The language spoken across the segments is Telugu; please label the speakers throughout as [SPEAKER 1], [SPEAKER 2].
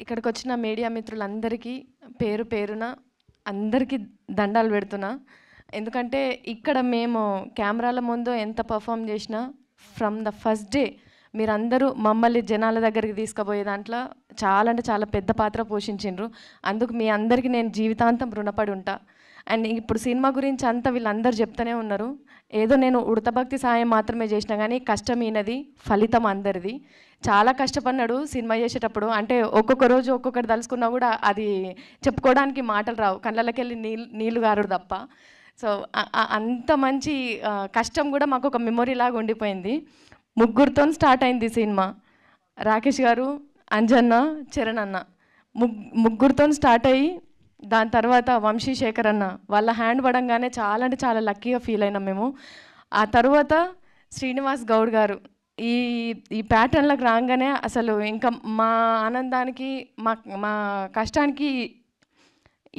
[SPEAKER 1] ఇక్కడికొచ్చిన మీడియా మిత్రులందరికీ పేరు పేరున అందరికీ దండాలు పెడుతున్నా. ఎందుకంటే ఇక్కడ మేము కెమెరాల ముందు ఎంత పర్ఫామ్ చేసినా ఫ్రమ్ ద ఫస్ట్ డే మీరందరూ మమ్మల్ని జనాల దగ్గరికి తీసుకుపోయే దాంట్లో చాలా అంటే చాలా పెద్ద పాత్ర పోషించిండ్రు. అందుకు మీ అందరికీ నేను జీవితాంతం రుణపడి ఉంటా. అండ్ ఇప్పుడు సినిమా గురించి అంతా వీళ్ళందరూ చెప్తూనే ఉన్నారు. ఏదో నేను ఉడతభక్తి సాయం మాత్రమే చేసినా కానీ కష్టం ఈయనది, ఫలితం అందరిది. చాలా కష్టపడినాడు సినిమా చేసేటప్పుడు. అంటే ఒక్కొక్క రోజు ఒక్కొక్కటి తలుసుకున్నా కూడా అది చెప్పుకోవడానికి మాటలు రావు, కళ్ళకి వెళ్ళి నీళ్ళు గారుడు తప్ప. సో అంత మంచి కష్టం కూడా మాకు ఒక మెమొరీ లాగా ఉండిపోయింది. ముగ్గురితో స్టార్ట్ అయింది సినిమా. రాకేష్ గారు, అంజన్న, చరణ్ అన్న ముగ్గురితో స్టార్ట్ అయ్యి దాని తర్వాత వంశీశేఖర్ అన్న వాళ్ళ హ్యాండ్ పడంగానే చాలా అంటే చాలా లక్కీగా ఫీల్ అయినాం మేము. ఆ తర్వాత శ్రీనివాస్ గౌడ్ గారు ఈ ప్యాటర్న్లకు రాగానే అసలు ఇంకా మా ఆనందానికి మా కష్టానికి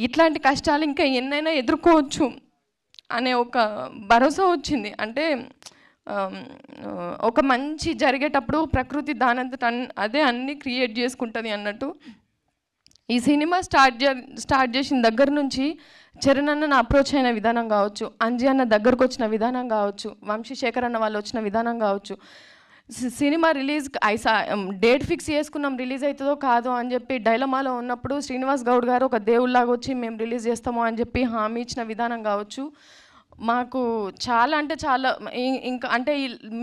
[SPEAKER 1] ఇట్లాంటి కష్టాలు ఇంకా ఎన్నైనా ఎదుర్కోవచ్చు అనే ఒక భరోసా వచ్చింది. అంటే ఒక మంచి జరిగేటప్పుడు ప్రకృతి దానంతట అదే అన్నీ క్రియేట్ చేసుకుంటుంది అన్నట్టు. ఈ సినిమా స్టార్ట్ చేసిన దగ్గర నుంచి చరణ్ అన్న అప్రోచ్ అయిన విధానం కావచ్చు, అంజీ అన్న దగ్గరకు వచ్చిన విధానం కావచ్చు, వంశీశేఖర్ అన్న వాళ్ళు వచ్చిన విధానం కావచ్చు, సినిమా రిలీజ్ డేట్ ఫిక్స్ చేసుకున్నాం రిలీజ్ అవుతుందో కాదో అని చెప్పి డైలమాలో ఉన్నప్పుడు శ్రీనివాస్ గౌడ్ గారు ఒక దేవుళ్ళలాగా వచ్చి మేము రిలీజ్ చేస్తాము అని చెప్పి హామీ ఇచ్చిన విధానం కావచ్చు, మాకు చాలా అంటే చాలా ఇంకా అంటే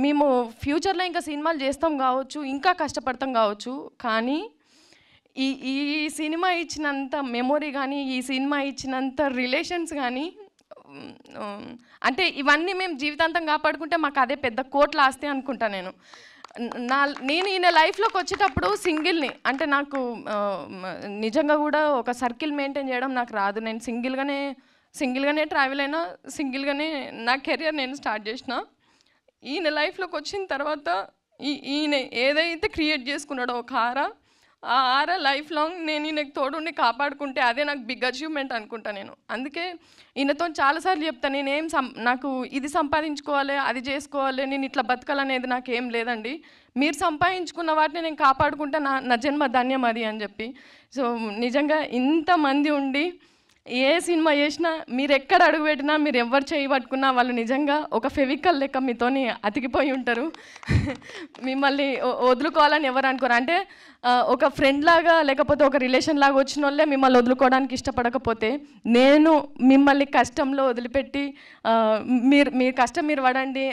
[SPEAKER 1] మేము ఫ్యూచర్లో ఇంకా సినిమాలు చేస్తాం కావచ్చు, ఇంకా కష్టపడతాం కావచ్చు. కానీ ఈ సినిమా ఇచ్చినంత మెమొరీ కానీ, ఈ సినిమా ఇచ్చినంత రిలేషన్స్ కానీ, అంటే ఇవన్నీ మేము జీవితాంతం కాపాడుకుంటే మాకు అదే పెద్ద కోట్ల ఆస్తి అనుకుంటా. నేను ఈయన లైఫ్లోకి వచ్చేటప్పుడు సింగిల్ని, అంటే నాకు నిజంగా కూడా ఒక సర్కిల్ మెయింటైన్ చేయడం నాకు రాదు. నేను సింగిల్గానే ట్రావెల్ అయినా, సింగిల్గానే నా కెరియర్ నేను స్టార్ట్ చేసిన. ఈయన లైఫ్లోకి వచ్చిన తర్వాత ఈయన ఏదైతే క్రియేట్ చేసుకున్నాడో ఒక ఆ ఆరా లైఫ్ లాంగ్ నేను ఈయనకు తోడుండి కాపాడుకుంటే అదే నాకు బిగ్ అచీవ్మెంట్ అనుకుంటా నేను. అందుకే ఈయనతో చాలాసార్లు చెప్తాను, నాకు ఇది సంపాదించుకోవాలి, అది చేసుకోవాలి, నేను ఇట్లా బతకాలనేది నాకేం లేదండి. మీరు సంపాదించుకున్న వాటిని నేను కాపాడుకుంటే నా జన్మ ధన్యం అది అని చెప్పి. సో నిజంగా ఇంతమంది ఉండి ఏ సినిమా చేసినా మీరు ఎక్కడ అడుగు పెట్టినా, మీరు ఎవరు చేయి పట్టుకున్నా వాళ్ళు నిజంగా ఒక ఫెవికల్ లెక్క మీతోని అతికిపోయి ఉంటారు. మిమ్మల్ని వదులుకోవాలని ఎవరు అనుకోరు. అంటే ఒక ఫ్రెండ్ లాగా లేకపోతే ఒక రిలేషన్ లాగా వచ్చిన వాళ్ళే మిమ్మల్ని వదులుకోవడానికి ఇష్టపడకపోతే, నేను మిమ్మల్ని కష్టంలో వదిలిపెట్టి మీరు కష్టం మీరు పడండి,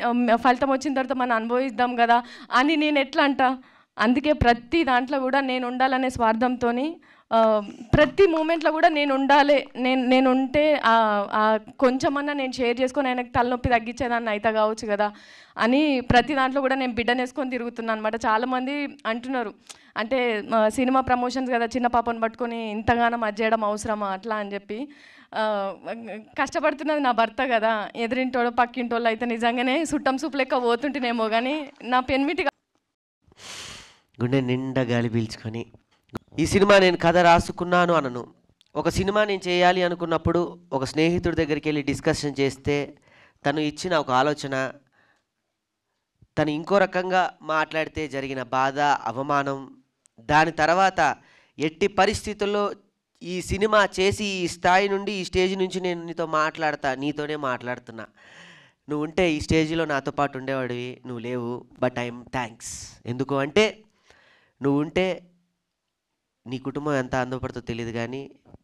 [SPEAKER 1] ఫలితం వచ్చిన తర్వాత మనం అనుభవిద్దాం కదా అని నేను ఎట్లా అంట. అందుకే ప్రతి దాంట్లో కూడా నేను ఉండాలనే స్వార్థంతో ప్రతి మూమెంట్లో కూడా నేను ఉండాలి, నేను ఉంటే కొంచెమన్నా నేను షేర్ చేసుకొని ఆయనకు తలనొప్పి తగ్గించేదాన్ని అయితే కావచ్చు కదా అని ప్రతి దాంట్లో కూడా నేను బిడ్డను వేసుకొని తిరుగుతున్నాను అనమాట. చాలామంది అంటున్నారు, అంటే సినిమా ప్రమోషన్స్ కదా చిన్న పాపను పట్టుకొని ఇంతగానో అది చేయడం అవసరమా అట్లా అని చెప్పి. కష్టపడుతున్నది నా భర్త కదా, ఎదురింటోళ్ళు పక్కింటోళ్ళు అయితే నిజంగానే సుట్టం సూపు లెక్క పోతుంటేనేమో కానీ నా పెన్మిటి
[SPEAKER 2] గుండె నిండా గాలి పీల్చుకొని ఈ సినిమా నేను కథ రాసుకున్నాను అనను. ఒక సినిమా నేను చేయాలి అనుకున్నప్పుడు ఒక స్నేహితుడి దగ్గరికి వెళ్ళి డిస్కషన్ చేస్తే తను ఇచ్చిన ఒక ఆలోచన, తను ఇంకో రకంగా మాట్లాడితే జరిగిన బాధ, అవమానం, దాని తర్వాత ఎట్టి పరిస్థితుల్లో ఈ సినిమా చేసి ఈ స్థాయి నుండి ఈ స్టేజ్ నుంచి నేను నీతోనే మాట్లాడుతున్నా, నువ్వు ఉంటే ఈ స్టేజ్లో నాతో పాటు ఉండేవాడివి, నువ్వు లేవు. But I'm thanks. ఎందుకు అంటే నువ్వు ఉంటే నీ కుటుంబం ఎంత ఆనందపడుతుందో తెలియదు కానీ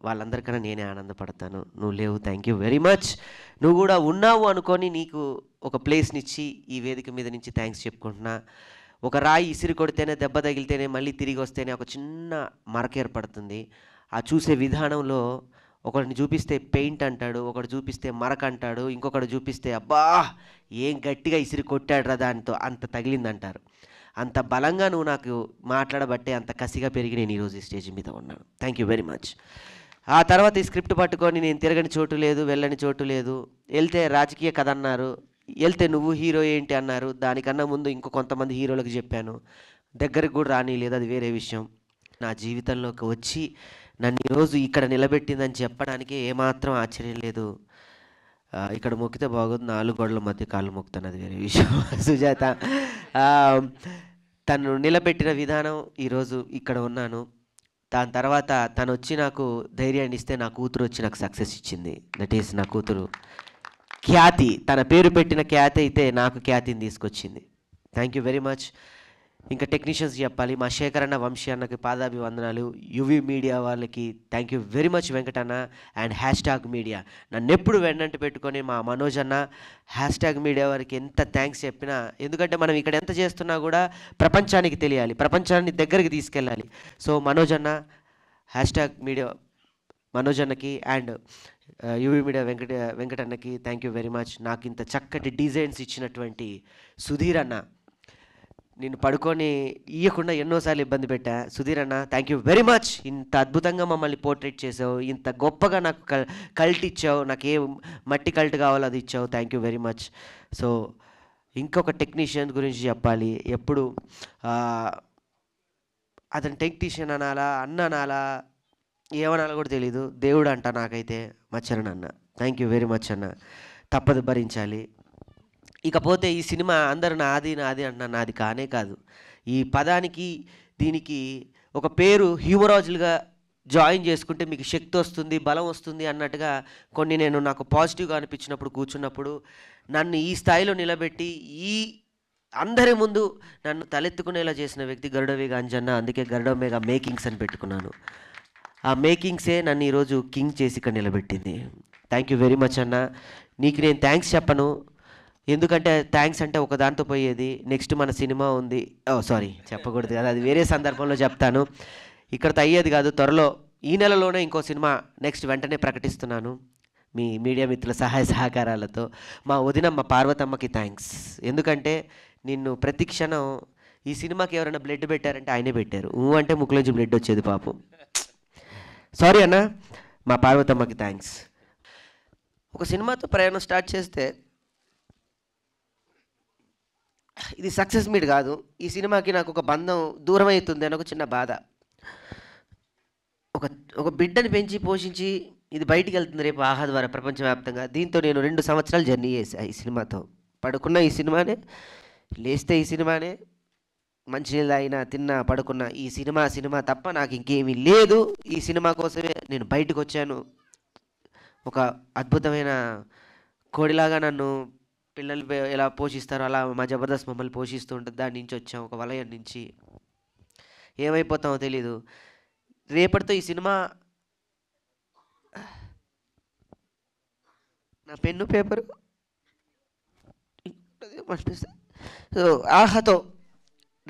[SPEAKER 2] వాళ్ళందరికన్నా నేనే ఆనందపడతాను. నువ్వు లేవు, థ్యాంక్ యూ వెరీ మచ్. నువ్వు కూడా ఉన్నావు అనుకొని నీకు ఒక ప్లేస్నిచ్చి ఈ వేదిక మీద నుంచి థ్యాంక్స్ చెప్పుకుంటున్నా. ఒక రాయి ఇసిరి కొడితేనే, దెబ్బ తగిలితేనే, మళ్ళీ తిరిగి వస్తేనే ఒక చిన్న మరక ఏర్పడుతుంది. ఆ చూసే విధానంలో ఒకరిని చూపిస్తే పెయింట్ అంటాడు, ఒకటి చూపిస్తే మరక అంటాడు, ఇంకొకటి చూపిస్తే అబ్బా ఏం గట్టిగా ఇసిరి కొట్టాడురా దానితో అంత తగిలిందంటారు. అంత బలంగా నువ్వు నాకు మాట్లాడబట్టే అంత కసిగా పెరిగి నేను ఈరోజు ఈ స్టేజ్ మీద ఉన్నాను. Thank you very much. ఆ తర్వాత ఈ స్క్రిప్ట్ పట్టుకొని నేను తిరగని చోటు లేదు, వెళ్ళని చోటు లేదు, వెళ్తే రాజకీయ కథ అన్నారు, వెళ్తే నువ్వు హీరో ఏంటి అన్నారు. దానికన్నా ముందు ఇంకో కొంతమంది హీరోలకు చెప్పాను, దగ్గరికి కూడా రానిలేదు, అది వేరే విషయం. నా జీవితంలోకి వచ్చి నన్ను ఈరోజు ఇక్కడ నిలబెట్టిందని చెప్పడానికి ఏమాత్రం ఆశ్చర్యం లేదు. ఇక్కడ మొక్కితే బాగోదు, 4 గోడల మధ్య కాళ్ళు మొక్కుతాను, అది వేరే విషయం. సుజాత తను నిలబెట్టిన విధానం ఈరోజు ఇక్కడ ఉన్నాను. దాని తర్వాత తను వచ్చి నాకు ధైర్యాన్ని ఇస్తే నా కూతురు వచ్చి నాకు సక్సెస్ ఇచ్చింది. దట్ ఈస్ నా కూతురు ఖ్యాతి. తన పేరు పెట్టిన ఖ్యాతి అయితే నాకు ఖ్యాతిని తీసుకొచ్చింది. Thank you very much. ఇంకా టెక్నీషియన్స్ చెప్పాలి, మా శేఖర్ అన్న, వంశీ అన్నకి పాదాభివందనాలు. యువి మీడియా వాళ్ళకి thank you very much Venkatanna. And hashtag media నన్ను ఎప్పుడు వెన్నంటి పెట్టుకొని మా మనోజ్ అన్న, హ్యాష్ట్యాగ్ మీడియా వారికి ఎంత థ్యాంక్స్ చెప్పినా, ఎందుకంటే మనం ఇక్కడ ఎంత చేస్తున్నా కూడా ప్రపంచానికి తెలియాలి, ప్రపంచాన్ని దగ్గరికి తీసుకెళ్ళాలి. సో మనోజ్ అన్న, హ్యాష్ట్యాగ్ మీడియా మనోజ్ అన్నకి అండ్ యువి మీడియా వెంకటన్నకి థ్యాంక్ యూ వెరీ మచ్. నాకు ఇంత చక్కటి డిజైన్స్ ఇచ్చినటువంటి సుధీర్ అన్న, నేను పడుకొని ఇవ్వకుండా ఎన్నోసార్లు ఇబ్బంది పెట్టా. సుధీర్ అన్న థ్యాంక్ యూ వెరీ మచ్. ఇంత అద్భుతంగా మమ్మల్ని పోర్ట్రేట్ చేసావు, ఇంత గొప్పగా నాకు కల్ట్ ఇచ్చావు, నాకు ఏ మట్టి కల్ట్ కావాలో అది ఇచ్చావు. Thank you very much. So ఇంకొక టెక్నీషియన్ గురించి చెప్పాలి. ఎప్పుడు అతను టెక్నీషియన్ అనాలా, అన్న అనాలా, ఏమనాలో కూడా తెలీదు, దేవుడు అంట నాకైతే. మచ్చరణ అన్న థ్యాంక్ యూ వెరీ మచ్ అన్న, తప్పదు భరించాలి. ఇకపోతే ఈ సినిమా అందరూ నాది నాది అంటున్నా, నాది కానే కాదు. ఈ పదానికి దీనికి ఒక పేరు హ్యూమరాజులుగా జాయిన్ చేసుకుంటే మీకు శక్తి వస్తుంది, బలం వస్తుంది అన్నట్టుగా కొన్ని నేను నాకు పాజిటివ్గా అనిపించినప్పుడు కూర్చున్నప్పుడు నన్ను ఈ స్థాయిలో నిలబెట్టి ఈ అందరి ముందు నన్ను తలెత్తుకునేలా చేసిన వ్యక్తి గరుడవేగ అంజన్న. అందుకే గరుడవేగ మేకింగ్స్ అని పెట్టుకున్నాను. ఆ మేకింగ్సే నన్ను ఈరోజు కింగ్ చేసి ఇక్కడ నిలబెట్టింది. థ్యాంక్ యూ వెరీ మచ్ అన్న. నీకు నేను థ్యాంక్స్ చెప్పను, ఎందుకంటే థ్యాంక్స్ అంటే ఒక దాంతో పోయేది. నెక్స్ట్ మన సినిమా ఉంది, సారీ చెప్పకూడదు కదా, అది వేరే సందర్భంలో చెప్తాను. ఇక్కడతో అయ్యేది కాదు. త్వరలో ఈ నెలలోనే ఇంకో సినిమా నెక్స్ట్ వెంటనే ప్రకటిస్తున్నాను మీ మీడియా మిత్రుల సహాయ సహకారాలతో. మా వదినమ్మ పార్వతమ్మకి థ్యాంక్స్, ఎందుకంటే నిన్ను ప్రతి క్షణం ఈ సినిమాకి ఎవరైనా బ్లడ్ పెట్టారంటే ఆయనే పెట్టారు. అంటే ముక్కులోంచి బ్లడ్ వచ్చేది పాపం. సారీ అన్న. మా పార్వతమ్మకి థ్యాంక్స్. ఒక సినిమాతో ప్రయాణం స్టార్ట్ చేస్తే ఇది సక్సెస్ మీట్ కాదు, ఈ సినిమాకి నాకు ఒక బంధం దూరం అవుతుంది అని ఒక చిన్న బాధ. ఒక బిడ్డని పెంచి పోషించి ఇది బయటికి వెళ్తుంది రేపు ఆహా ద్వారా ప్రపంచవ్యాప్తంగా. దీంతో నేను 2 సంవత్సరాలు జర్నీ చేశాను ఈ సినిమాతో. పడుకున్న ఈ సినిమానే, లేస్తే ఈ సినిమానే, మంచినీళ్ళు తాగినా, తిన్నా, పడుకున్నా ఈ సినిమా తప్ప నాకు ఇంకేమీ లేదు. ఈ సినిమా కోసమే నేను బయటకు వచ్చాను. ఒక అద్భుతమైన కోడిలాగా నన్ను పిల్లలు ఎలా పోషిస్తారో అలా మా జబర్దస్త్ మమ్మల్ని పోషిస్తూ ఉంటుంది. దాని నుంచి వచ్చాం, ఒక వలయం నుంచి. ఏమైపోతామో తెలీదు. రేపటితో ఈ సినిమా, నా పెన్ను పేపరు సో ఆహాతో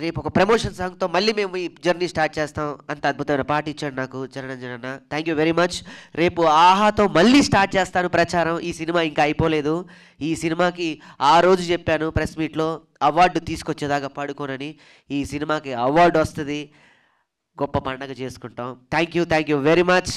[SPEAKER 2] రేపు ఒక ప్రమోషన్ సాంగ్తో మళ్ళీ మేము ఈ జర్నీ స్టార్ట్ చేస్తాం. అంత అద్భుతమైన పాట ఇచ్చాడు నాకు చరణంజన్ అన్న. Thank you very much. రేపు ఆహాతో మళ్ళీ స్టార్ట్ చేస్తాను ప్రచారం. ఈ సినిమా ఇంకా అయిపోలేదు. ఈ సినిమాకి ఆ రోజు చెప్పాను ప్రెస్ మీట్లో, అవార్డు తీసుకొచ్చేదాకా పడుకోనని. ఈ సినిమాకి అవార్డు వస్తుంది, గొప్ప పండగ చేసుకుంటాం. Thank you very much.